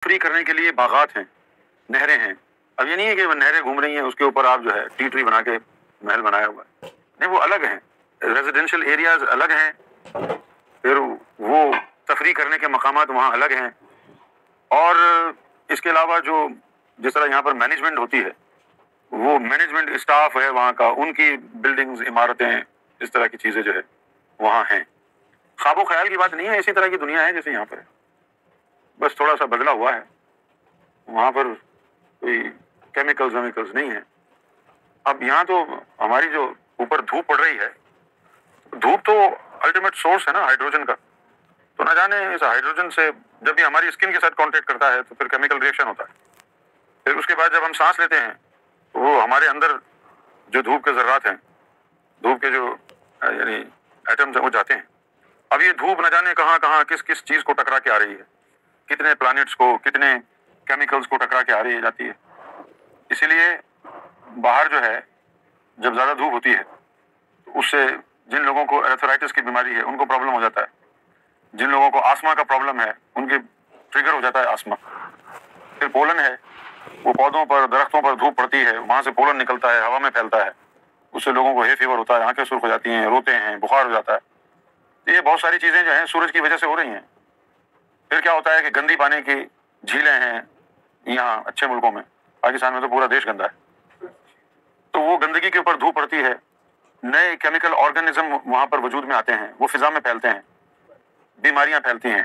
تفریح کرنے کے لیے باغات ہیں، نہریں ہیں. اب یہ نہیں ہے کہ وہ نہریں گھوم رہی ہیں اس کے اوپر آپ جو ہے ٹی بنا کے محل بنایا ہوا ہے. نہیں، وہ الگ ہیں، ریزیڈینشیل ایریاز الگ ہیں، پھر وہ تفریح کرنے کے مقامات وہاں الگ ہیں. اور اس کے علاوہ جو جس طرح یہاں پر مینجمنٹ ہوتی ہے، وہ مینجمنٹ اسٹاف ہے وہاں کا، ان کی بلڈنگز، عمارتیں، اس طرح کی چیزیں جو ہے وہاں ہیں. خواب و خیال کی بات نہیں ہے، اسی طرح کی دنیا ہے جیسے یہاں پر ہے، بس تھوڑا سا بدلا ہوا ہے. وہاں پر کوئی کیمیکلز نہیں ہیں. اب یہاں تو ہماری جو اوپر دھوپ پڑ رہی ہے، دھوپ تو الٹیمیٹ سورس ہے نا ہائیڈروجن کا. تو نہ جانے اس ہائیڈروجن سے جب بھی ہماری اسکن کے ساتھ کانٹیکٹ کرتا ہے تو پھر کیمیکل ریئیکشن ہوتا ہے. پھر اس کے بعد جب ہم سانس لیتے ہیں تو وہ ہمارے اندر جو دھوپ کے ذرات ہیں، دھوپ کے جو یعنی ایٹمز ہیں، وہ جاتے ہیں. اب یہ دھوپ نہ جانے کہاں کہاں کس کس چیز کو ٹکرا کے آ رہی ہے، کتنے پلانٹس کو، کتنے کیمیکلز کو ٹکرا کے آ رہی جاتی ہے. اسی لیے باہر جو ہے جب زیادہ دھوپ ہوتی ہے تو اس سے جن لوگوں کو ایرتھرائٹس کی بیماری ہے ان کو پرابلم ہو جاتا ہے. جن لوگوں کو آسما کا پرابلم ہے ان کے ٹریگر ہو جاتا ہے آسما. پھر پولن ہے، وہ پودوں پر، درختوں پر دھوپ پڑتی ہے، وہاں سے پولن نکلتا ہے، ہوا میں پھیلتا ہے، اس سے لوگوں کو ہے فیور ہوتا ہے، آنکھیں سرخ ہو جاتی ہیں، روتے ہیں، بخار ہو جاتا ہے. تو یہ بہت ساری چیزیں جو ہیں سورج کی وجہ سے ہو رہی ہیں. پھر کیا ہوتا ہے کہ گندی پانی کی جھیلیں ہیں یہاں اچھے ملکوں میں، پاکستان میں تو پورا دیش گندا ہے. تو وہ گندگی کے اوپر دھوپ پڑتی ہے، نئے کیمیکل آرگنزم وہاں پر وجود میں آتے ہیں، وہ فضا میں پھیلتے ہیں، بیماریاں پھیلتی ہیں.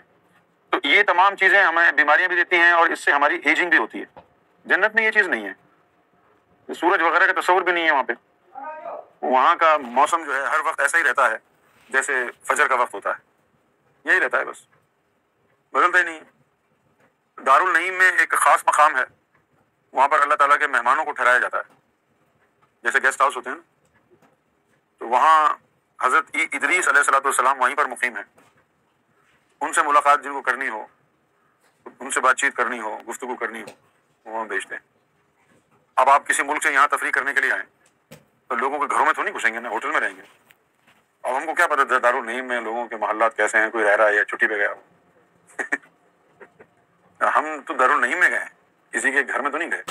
تو یہ تمام چیزیں ہمیں بیماریاں بھی دیتی ہیں اور اس سے ہماری ایجنگ بھی ہوتی ہے. جنت میں یہ چیز نہیں ہے، سورج وغیرہ کا تصور بھی نہیں ہے وہاں پہ. وہاں کا موسم جو ہے ہر وقت ایسا ہی رہتا ہے جیسے فجر کا وقت ہوتا ہے، یہی رہتا ہے، بس بدلتا ہی نہیں. دارالنعیم میں ایک خاص مقام ہے، وہاں پر اللہ تعالیٰ کے مہمانوں کو ٹھہرایا جاتا ہے، جیسے گیسٹ ہاؤس ہوتے ہیں نا. تو وہاں حضرت ادریس علیہ الصلوۃ والسلام وہیں پر مقیم ہیں. ان سے ملاقات جن کو کرنی ہو، ان سے بات چیت کرنی ہو، گفتگو کرنی ہو، وہ وہاں بھیجتے ہیں. اب آپ کسی ملک سے یہاں تفریح کرنے کے لیے آئیں تو لوگوں کے گھروں میں تو نہیں گھسیں گے نا، ہوٹل میں رہیں گے. اب ہم کو کیا پتا دارالنعیم میں لوگوں کے محلات کیسے ہیں، کوئی رہ رہا ہے یا چھٹی پہ گیا ہو. ہم تو دارالنعیم میں گئے ہیں، کسی کے گھر میں تو نہیں گئے.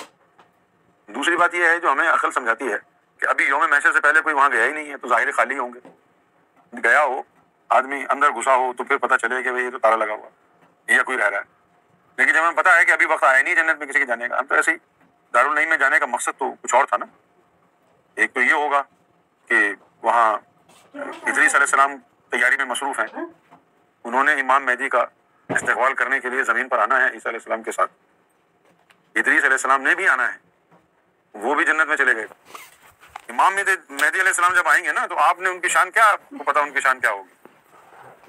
دوسری بات یہ ہے جو ہمیں عقل سمجھاتی ہے کہ ابھی یوم محشر سے پہلے کوئی وہاں گیا ہی نہیں ہے، تو ظاہر خالی ہوں گے. گیا ہو آدمی، اندر گھسا ہو تو پھر پتہ چلے کہ بھئی یہ تو تالا لگا ہوا ہے یا کوئی رہ رہا ہے. لیکن جب ہمیں پتا ہے کہ ابھی وقت آیا نہیں جنت میں کسی کے جانے کا، ہم تو ایسے ہی. دارالنعیم میں جانے کا مقصد تو کچھ اور تھا نا. ایک تو یہ ہوگا کہ وہاں ادریس علیہ السلام تیاری میں مصروف ہیں، انہوں نے امام مہدی کا استقبال کرنے کے لیے زمین پر آنا ہے عیسیٰ علیہ السلام کے ساتھ. ادریس علیہ السلام نے بھی آنا ہے، وہ بھی جنت میں چلے گئے. امام مہدی علیہ السلام جب آئیں گے نا تو آپ نے ان کی شان کیا، آپ کو پتا ان کی شان کیا ہوگی.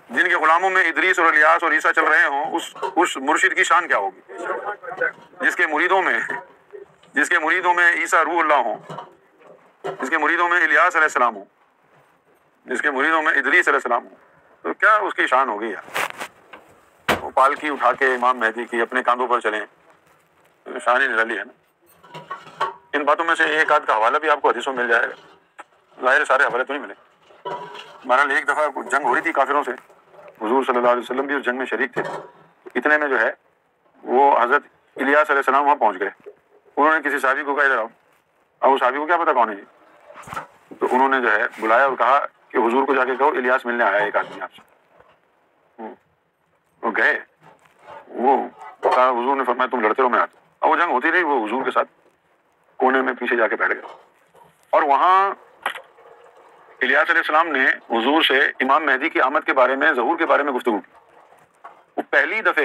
جن کے غلاموں میں ادریس اور الیاس اور عیسیٰ چل رہے ہوں، اس مرشد کی شان کیا ہوگی. جس کے مریدوں میں عیسیٰ روح اللہ ہوں، جس کے مریدوں میں الیاس علیہ السلام ہوں، جس کے مریدوں میں ادریس علیہ السلام ہوں، تو کیا اس کی شان ہوگی یار. وہ پالکی اٹھا کے امام مہدی کی اپنے کاندھوں پر چلیں، شان ہی نرالی ہے نا. ان باتوں میں سے ایک آدھ کا حوالہ بھی آپ کو حدیثوں میں مل جائے گا، ظاہر سارے حوالے تو نہیں ملے. بہرحال ایک دفعہ جنگ ہو رہی تھی کافروں سے، حضور صلی اللہ علیہ وسلم بھی اس جنگ میں شریک تھے. اتنے میں جو ہے وہ حضرت الیاس علیہ السلام وہاں پہنچ گئے. انہوں نے کسی صحابی کو کہا ادھر آؤ. اب اس صحابی کو کیا پتا کون ہے یہ، تو انہوں نے جو ہے بلایا اور کہا کہ حضور کو جا کے کہو الیاس ملنے آیا ہے ایک آدمی آپ سے. وہ گئے، وہ کہا، حضور نے فرمایا تم لڑتے رہو میں آتا ہوں. اب وہ جنگ ہوتی رہی، وہ حضور کے ساتھ کونے میں پیچھے جا کے بیٹھ گئے. اور وہاں الیاس علیہ السلام نے حضور سے امام مہدی کی آمد کے بارے میں، ظہور کے بارے میں گفتگو کی. وہ پہلی دفعہ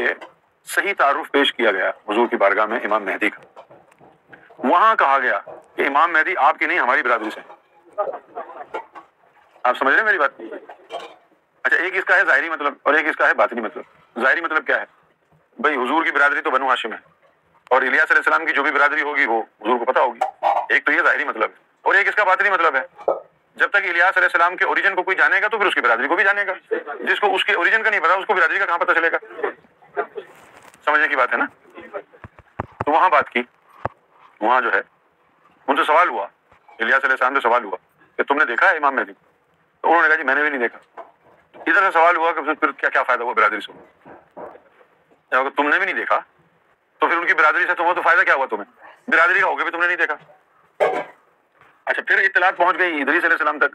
صحیح تعارف پیش کیا گیا حضور کی بارگاہ میں امام مہدی کا. وہاں کہا گیا کہ امام مہدی آپ کی نہیں ہماری برادری سے. آپ سمجھ رہے ہیں میری بات؟ اچھا، ایک اس کا ہے ظاہری مطلب اور ایک اس کا ہے باطنی مطلب. ظاہری مطلب کیا ہے؟ بھائی حضور کی برادری تو بنو ہاشم ہے، اور الیاس علیہ السلام کی جو بھی برادری ہوگی وہ حضور کو پتا ہوگی. ایک تو یہ ظاہری مطلب ہے، اور ایک اس کا باطنی مطلب ہے. جب تک الیاس علیہ السلام کے اوریجن کو کوئی جانے گا تو پھر اس کی برادری کو بھی جانے گا. جس کو اس کے اوریجن کا نہیں پتا، اس کو برادری کا کہاں پتا چلے گا. سمجھنے کی بات ہے نا. تو وہاں بات کی، وہاں جو ہے ان سے سوال ہوا، الیاس علیہ السلام سے سوال ہوا کہ تم نے دیکھا ہے امام مہدی؟ تو انہوں نے کہا جی میں نے بھی نہیں دیکھا. ادھر سے سوال ہوا کہ پھر کیا فائدہ ہوا برادری سے؟ اگر تم نے بھی نہیں دیکھا تو پھر ان کی برادری سے تمہیں تو فائدہ کیا ہوا؟ تمہیں برادری کا ہوگا بھی تم نے نہیں دیکھا. اچھا پھر اطلاعات پہنچ گئی ادریس علیہ السلام تک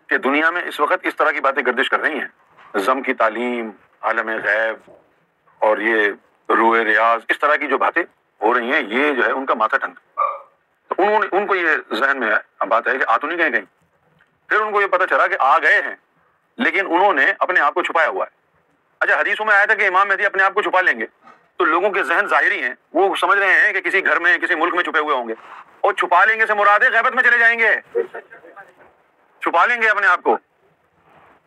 کہ دنیا میں اس وقت اس طرح کی باتیں گردش کر رہی ہیں، ضم کی تعلیم، عالم غیب اور یہ روح ریاض، اس طرح کی جو باتیں ہو رہی ہیں، یہ جو ہے ان کا ماتھا ٹھنڈا. تو ان کو یہ ذہن میں بات ہے کہ آ تو نہیں گئے کہیں. پھر ان کو یہ پتہ چلا کہ آ گئے ہیں لیکن انہوں نے اپنے آپ کو چھپایا ہوا ہے. اچھا حدیثوں میں آیا تھا کہ امام مہدی اپنے آپ کو چھپا لیں گے، تو لوگوں کے ذہن ظاہری ہیں، وہ سمجھ رہے ہیں کہ کسی گھر میں کسی ملک میں چھپے ہوئے ہوں گے، اور چھپا لیں گے سے مراد ہے غیبت میں چلے جائیں گے، چھپا لیں گے اپنے آپ کو،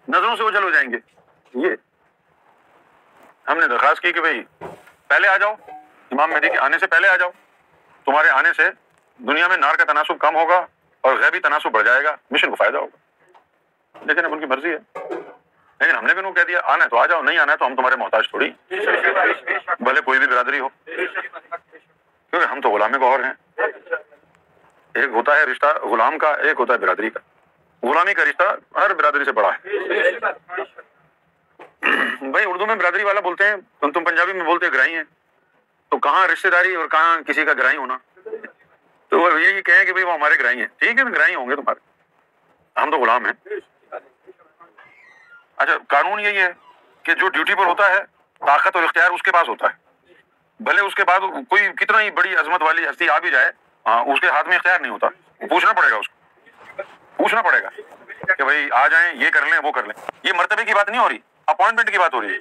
نظروں سے اوجھل ہو جائیں گے. یہ ہم نے درخواست کی کہ بھئی پہلے آ جاؤ، امام مہدی کے آنے سے پہلے آ جاؤ، تمہارے آنے سے دنیا میں نار کا تناسب کم ہوگا اور غیبی تناسب بڑھ جائے گا، مشن کو فائدہ ہوگا. لیکن اب ان کی مرضی ہے. لیکن ہم نے بھی انہوں کہہ دیا آنا ہے تو آ جاؤ، نہیں آنا ہے تو ہم تمہارے محتاج تھوڑی، بھلے کوئی بھی برادری ہو، کیونکہ ہم تو غلام گوہر ہیں. ایک ہوتا ہے رشتہ غلام کا، ایک ہوتا ہے برادری کا. غلامی کا رشتہ ہر برادری سے بڑا ہے. بھائی اردو میں برادری والا بولتے ہیں، تم پنجابی میں بولتے گرائی ہیں، تو کہاں رشتہ داری اور کہاں کسی کا گرائی ہونا؟ تو وہ یہی کہیں کہ بھائی وہ ہمارے گرائی ہیں، ٹھیک ہے گرائی ہوں گے تمہارے، ہم تو غلام ہیں. اچھا قانون یہی ہے کہ جو ڈیوٹی پر ہوتا ہے طاقت اور اختیار اس کے پاس ہوتا ہے، بھلے اس کے بعد کوئی کتنا ہی بڑی عظمت والی ہستی آ بھی جائے، اس کے ہاتھ میں اختیار نہیں ہوتا. پوچھنا پڑے گا اس کو، پوچھنا پڑے گا کہ بھائی آ جائیں، یہ کر لیں وہ کر لیں. یہ مرتبے کی بات نہیں ہو رہی، اپوائنٹمنٹ کی بات ہو رہی ہے.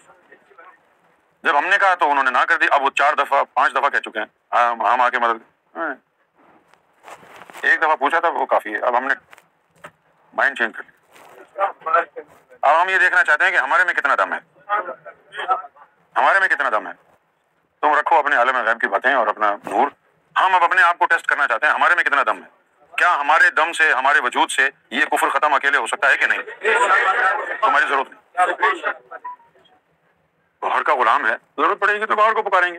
جب ہم نے کہا تو انہوں نے نہ کر دی. اب وہ 4 دفعہ 5 دفعہ کہہ چکے ہیں ہم آ کے مدد. ایک دفعہ پوچھا تھا وہ کافی ہے. اب ہم نے مائنڈ چینج کر لیا. اب ہم یہ دیکھنا چاہتے ہیں کہ ہمارے میں کتنا دم ہے، ہمارے میں کتنا دم ہے. تم رکھو اپنے عالم غیب کی باتیں اور اپنا نور، ہم اب اپنے آپ کو ٹیسٹ کرنا چاہتے ہیں ہمارے میں کتنا دم ہے. کیا ہمارے دم سے، ہمارے وجود سے یہ کفر ختم اکیلے ہو سکتا ہے کہ نہیں؟ تمہاری ضرورت نہیں. باہر کا غلام ہے، ضرورت پڑے گی تو باہر کو پکاریں گے.